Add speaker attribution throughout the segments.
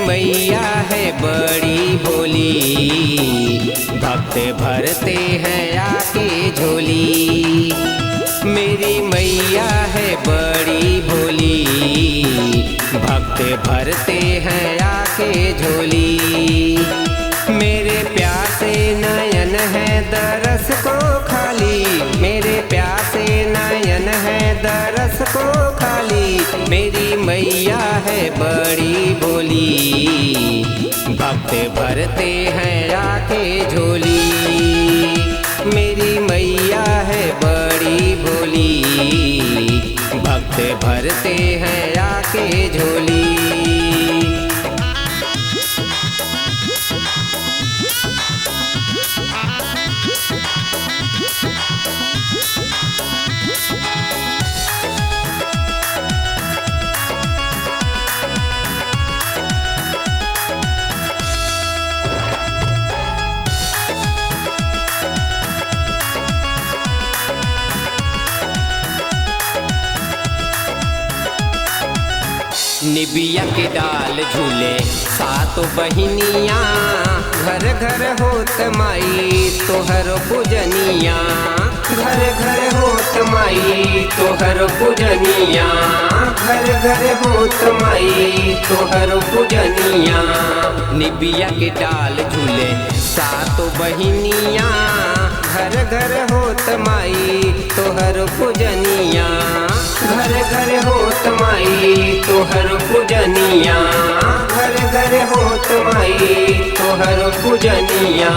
Speaker 1: मैया है बड़ी भोली, भक्त भरते हैं आके झोली। मेरी मैया है बड़ी भोली, भक्त भरते हैं आके झोली। मेरे प्यासे नयन है दरस को खाली, मेरे प्यासे नयन है दरस को खाली। मेरी मैया है बड़ी भोली, भक्त भरते हैं आके झोली। मेरी मैया है बड़ी भोली, भक्त भरते हैं आके झोली। निबिया के डाल झूले सातों बहिनिया, घर घर होत माई तोहर पूजनिया। घर घर होत माई तोहर पूजनिया, घर घर होत माई तोहर पूजनिया। निबिया के डाल झूले सातों बहिनिया, घर घर होत माई तोहर पूजनिया। घर घर होत माई तोहर पूजनिया, घर घर होत माई तोहर पूजनिया।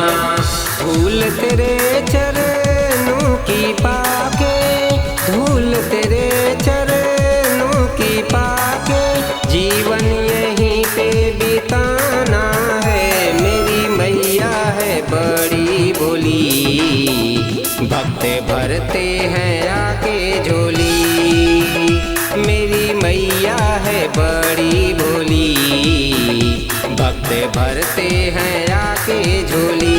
Speaker 1: धूल तेरे चरणों की पाके, धूल तेरे चरणों की पाके, जीवन यहीं पे बिताना है। मेरी मैया है बड़ी भोली, भक्त भरते हैं आके झोली। मेरी मैया है बड़ी भोली, भक्त भरते हैं आके झोली।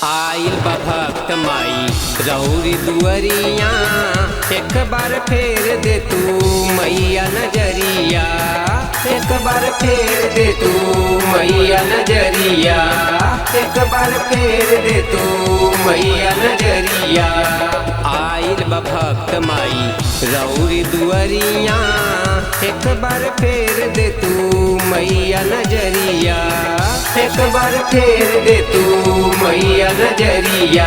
Speaker 1: आइल बा भक्त माई रौरी दुअरिया, एक बार फेर दे तू मैया नजरिया। एक बार फेर दे तू मैया नजरिया, एक बार फेर दे तू मैया नजरिया। आइल बा भक्त माई रौरी दुअरिया, एक बार फेर दे तू मैया नजरिया। एक बार फेर दे तू मैया नजरिया,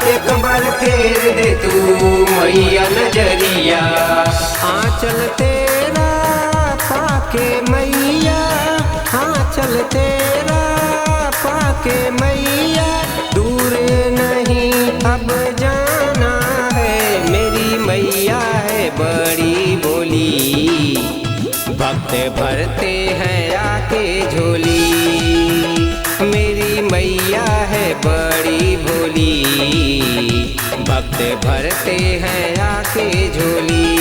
Speaker 1: एक बार फेर दे तू मैया नजरिया। आंचल तेरा पाके मैया, आंचल तेरा पाके मैया, दूर नहीं अब जाना है। मेरी मैया है बड़ी भोली, भक्त भरते हैं आके झोली। मेरी मैया है बड़ी भोली, भक्त भरते हैं आके झोली।